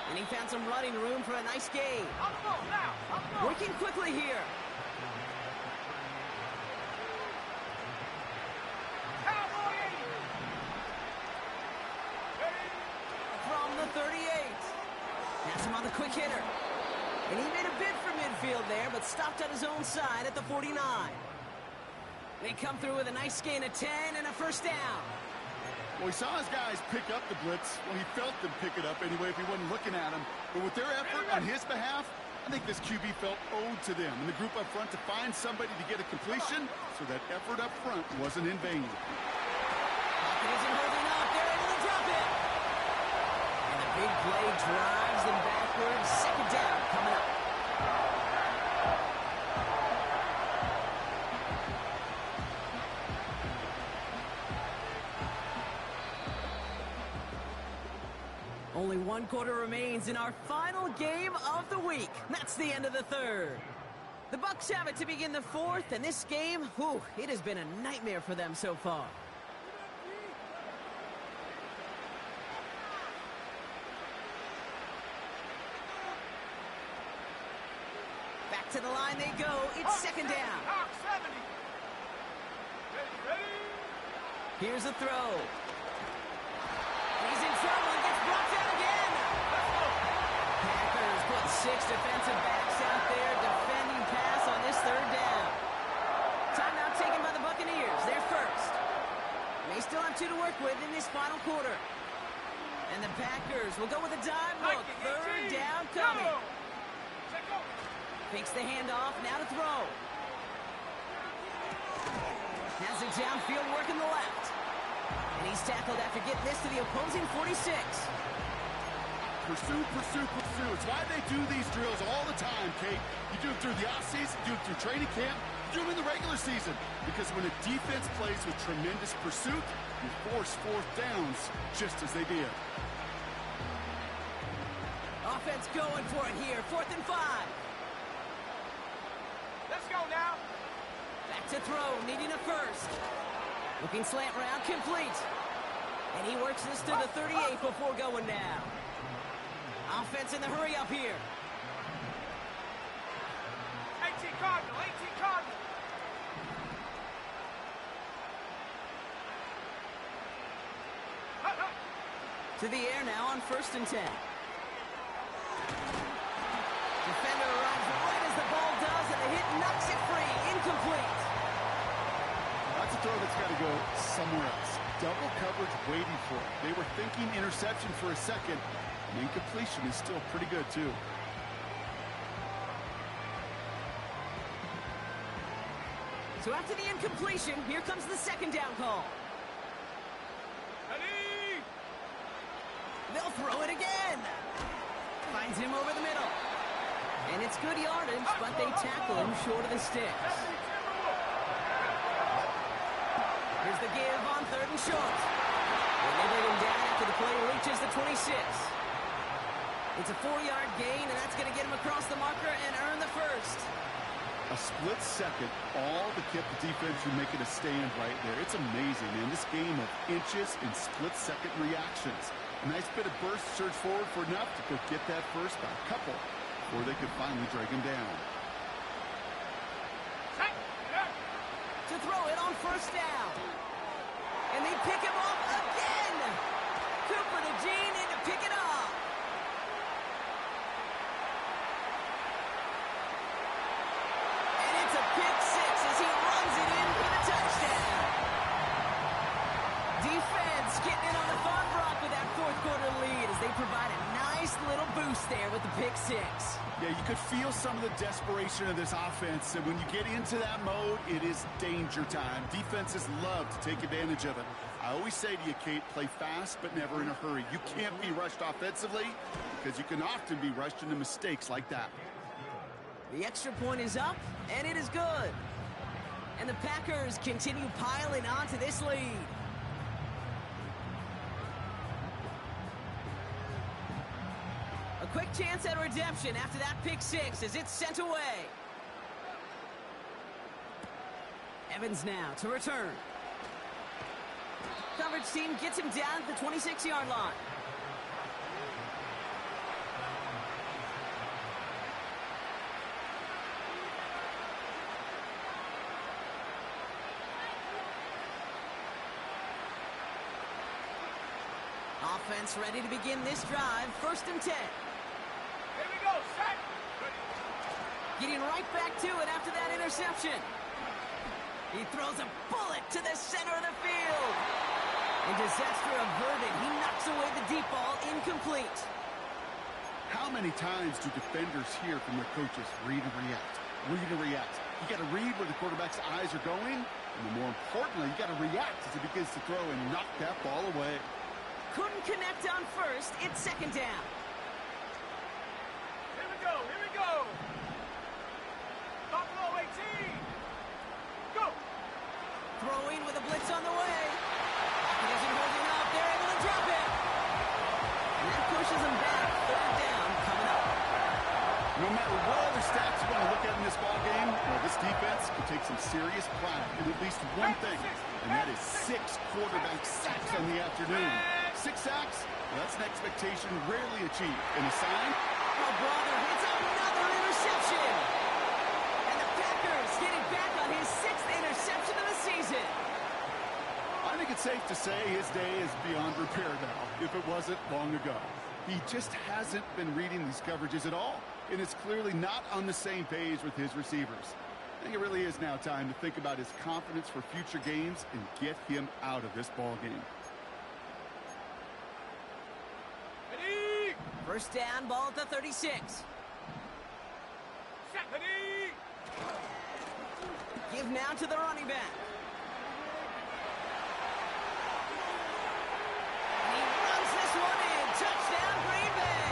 And he found some running room for a nice gain. On the ball now. On the ball. Working quickly here. Cowboy 80. Ready. From the 38. Has him on the quick hitter. And he made a bid for midfield there, but stopped on his own side at the 49. They come through with a nice gain of 10 and a first down. Well, he saw his guys pick up the blitz. Well, he felt them pick it up anyway if he wasn't looking at them. But with their effort on his behalf, I think this QB felt owed to them and the group up front to find somebody to get a completion, so that effort up front wasn't in vain. Pocket isn't holding up. They're able to drop it. And the big play drives them backwards. Second down coming up. Only one quarter remains in our final game of the week. That's the end of the third. The Bucs have it to begin the fourth, and this game, whew, it has been a nightmare for them so far. Back to the line they go. It's second down. Hawk 70. Ready. Here's a throw. He's in trouble and gets brought down again. Packers put 6 defensive backs out there defending pass on this third down. Timeout taken by the Buccaneers. They're first. They still have 2 to work with in this final quarter. And the Packers will go with a dive look. Third down coming. Fakes the handoff. Now to throw. Has it downfield working the left. And he's tackled after getting this to the opposing 46. Pursue. It's why they do these drills all the time, Kate. You do it through the offseason, you do it through training camp, you do them in the regular season. Because when a defense plays with tremendous pursuit, you force fourth downs just as they did. Offense going for it here. 4th and 5. Let's go now. Back to throw, needing a first. Looking slant route, complete. And he works this to the 38 before going down. Offense in the hurry up here. 18 Cardinal. To the air now on 1st and 10. Defender arrives right as the ball does, and the hit knocks it free. Incomplete. That's a throw that's got to go somewhere else. Double coverage waiting for it. They were thinking interception for a second. And incompletion is still pretty good, too. So after the incompletion, here comes the second down call. Ready. They'll throw it again. Finds him over the middle. And it's good yardage, but they tackle him short of the sticks. Here's the give on 3rd and short. And they bring him down after the play reaches the 26. It's a 4-yard gain, and that's going to get him across the marker and earn the first. A split second, all but kept the defense from making a stand right there. It's amazing, man. This game of inches and split-second reactions. A nice bit of burst, surge forward for enough to go get that first by a couple before they could finally drag him down. To throw it on 1st down. And they pick him up again. Cooper to Jean in to pick it up. And it's a pick 6 as he runs it in for the touchdown. Defense getting in on the Von Brock with that 4th quarter lead as they provide a nice little boost there with the pick 6. Yeah, you could feel some of the desperation of this offense, and when you get into that mode, it is danger time. Defenses love to take advantage of it. I always say to you, Kate, play fast but never in a hurry. You can't be rushed offensively because you can often be rushed into mistakes like that. The extra point is up, and it is good. And the Packers continue piling on to this lead. A quick chance at redemption after that pick 6 as it's sent away. Evans now to return. Coverage team gets him down at the 26-yard line. Offense ready to begin this drive. 1st and 10. Here we go, set. Getting right back to it after that interception. He throws a bullet to the center of the field. And disaster averted. He knocks away the deep ball, incomplete. How many times do defenders hear from their coaches, read and react, read and react? You got to read where the quarterback's eyes are going, and more importantly, you got to react as he begins to throw and knock that ball away. Couldn't connect on 1st. It's 2nd down. Here we go, here we go. Buffalo 18. Go. Throwing with a blitz on the way. He doesn't hold it up. They're able to drop it. And that pushes him back. 3rd down coming up. No matter what other stats you want to look at in this ball game, well, this defense can take some serious pride in at least one thing, and that is 6 quarterback sacks on the afternoon. 6 sacks, well, that's an expectation rarely achieved. And a sign? Oh, brother, it's another interception. And the Packers getting back on his 6th interception of the season. I think it's safe to say his day is beyond repair now, if it wasn't long ago. He just hasn't been reading these coverages at all, and is clearly not on the same page with his receivers. I think it really is now time to think about his confidence for future games and get him out of this ball game. Ready. 1st down, ball at the 36. Set. Ready. Give now to the running back. And he runs this one in. Touchdown, Green Bay.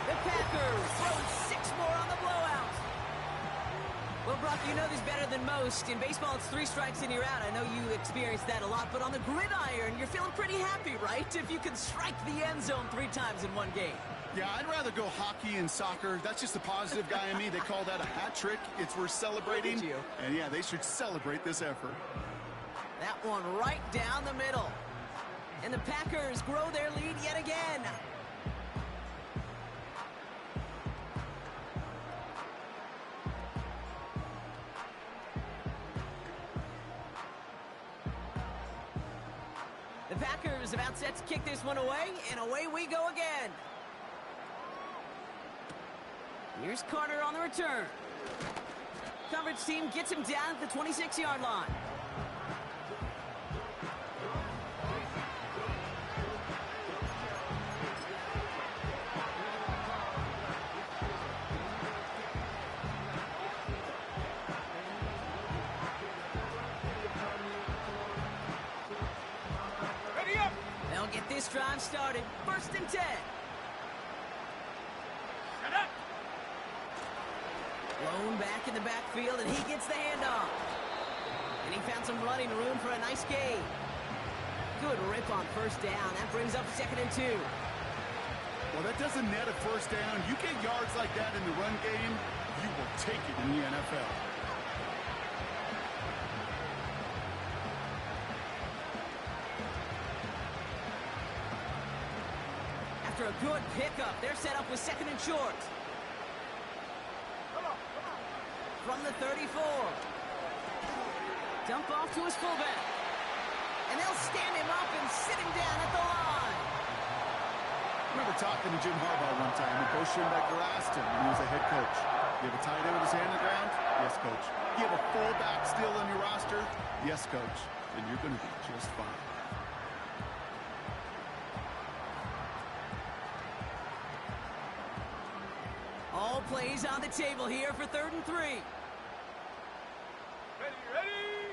The Packers throw 6 more on the blowout. Well, Brock, you know this better than most. In baseball, it's 3 strikes and you're out. I know you experienced that a lot, but on the gridiron, you're feeling pretty happy, right? If you can strike the end zone 3 times in one game. Yeah, I'd rather go hockey and soccer. That's just the positive guy in me. They call that a hat trick. It's worth celebrating. Did you? And yeah, they should celebrate this effort. That one right down the middle. And the Packers grow their lead yet again. The Packers about set to kick this one away, and away we go again. Here's Carter on the return. Coverage team gets him down at the 26-yard line. Ready up. They'll get this drive started. 1st and 10. Set up. Blown back in the backfield, and he gets the handoff. And he found some running room for a nice gain. Good rip on 1st down. That brings up 2nd and 2. Well, that doesn't net a 1st down. You get yards like that in the run game, you will take it in the NFL. After a good pickup, they're set up with 2nd and short. Come on. From the 34. Dump off to his fullback. And they'll stand him up and sit him down at the line. I remember talking to Jim Harbaugh one time, and Coach Schembechler asked him when he was a head coach, you have a tight end with his hand on the ground? Yes, Coach. You have a fullback still on your roster? Yes, Coach. Then you're going to be just fine. All plays on the table here for 3rd and 3. Ready.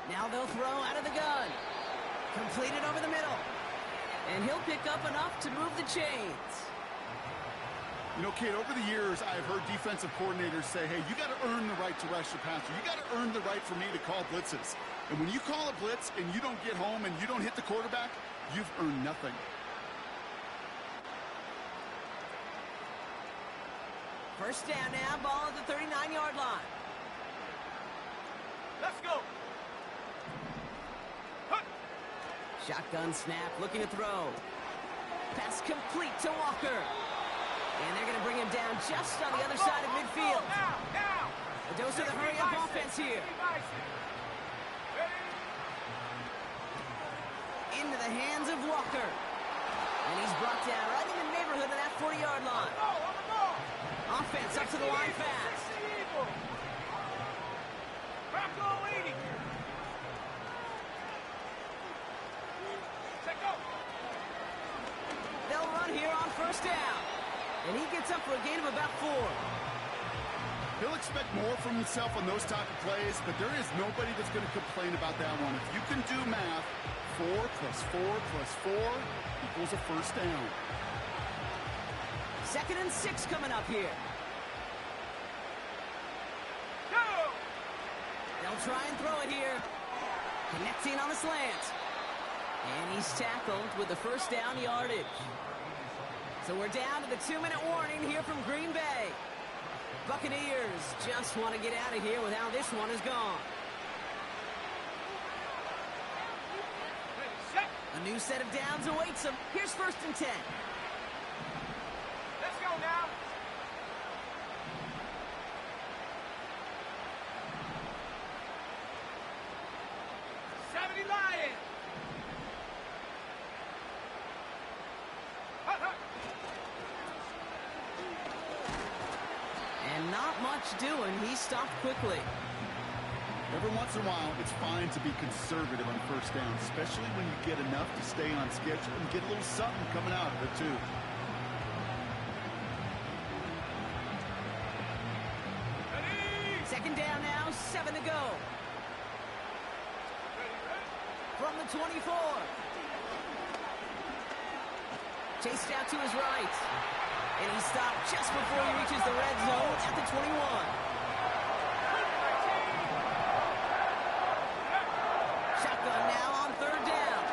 Now they'll throw out of the gun. Completed over the middle. And he'll pick up enough to move the chains. You know, Kate, over the years, I've heard defensive coordinators say, hey, you got to earn the right to rush the passer. You got to earn the right for me to call blitzes. And when you call a blitz and you don't get home and you don't hit the quarterback, you've earned nothing. First down now, ball at the 39-yard line. Let's go. Huh. Shotgun snap, looking to throw. Pass complete to Walker. And they're going to bring him down just on the other side of midfield. Now. A dose of the hurry-up offense here. Into the hands of Walker. And he's brought down right in the neighborhood of that 40-yard line. Offense up to the line fast. They'll run here on first down. And he gets up for a gain of about 4. He'll expect more from himself on those type of plays, but there is nobody that's going to complain about that one. If you can do math, 4 plus 4 plus 4 equals a first down. 2nd and 6 coming up here. Go! They'll try and throw it here. Connecting on the slant. And he's tackled with the first down yardage. So we're down to the 2-minute warning here from Green Bay. Buccaneers just want to get out of here with how this one is gone. A new set of downs awaits them. Here's 1st and 10. Let's go now. Lions. And not much doing. He stopped quickly. Every once in a while, it's fine to be conservative on first down, especially when you get enough to stay on schedule and get a little something coming out of it, too. Ready? 2nd down now, 7 to go. From the 24. Chased out to his right. And he stopped just before he reaches the red zone at the 21. Shotgun now on 3rd down.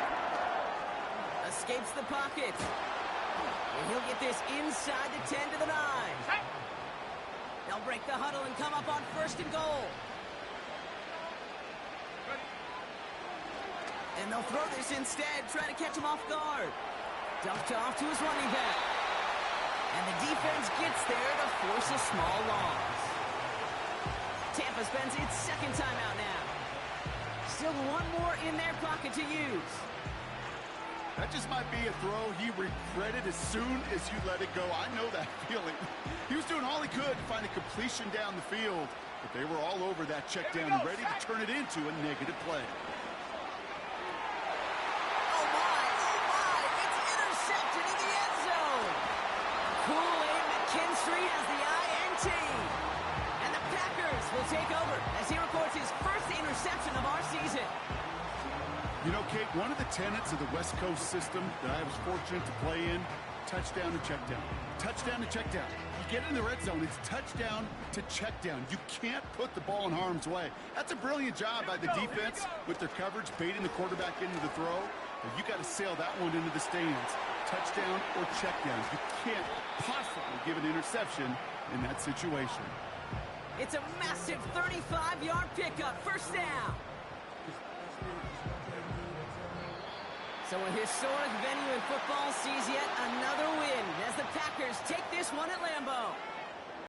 Escapes the pocket. And he'll get this inside the 10 to the 9. They'll break the huddle and come up on 1st and goal. And they'll throw this instead, try to catch him off guard. Dumped off to his running back. And the defense gets there to force a small loss. Tampa spends its 2nd timeout now. Still one more in their pocket to use. That just might be a throw he regretted as soon as you let it go. I know that feeling. He was doing all he could to find a completion down the field, but they were all over that check down and ready to turn it into a negative play. Oh my, it's intercepted in the end zone. Kool-Aid McKinstry has the INT. And the Packers will take over as he records his first interception of our season. You know, Kate, one of the tenets of the West Coast system that I was fortunate to play in, touchdown to check down. Touchdown to check down. You get in the red zone, it's touchdown to check down. You can't put the ball in harm's way. That's a brilliant job by the defense with their coverage, baiting the quarterback into the throw. But you got to sail that one into the stands. Touchdown or check down. You can't possibly give an interception in that situation. It's a massive 35-yard pickup, 1st down. So a historic venue in football sees yet another win as the Packers take this one at Lambeau.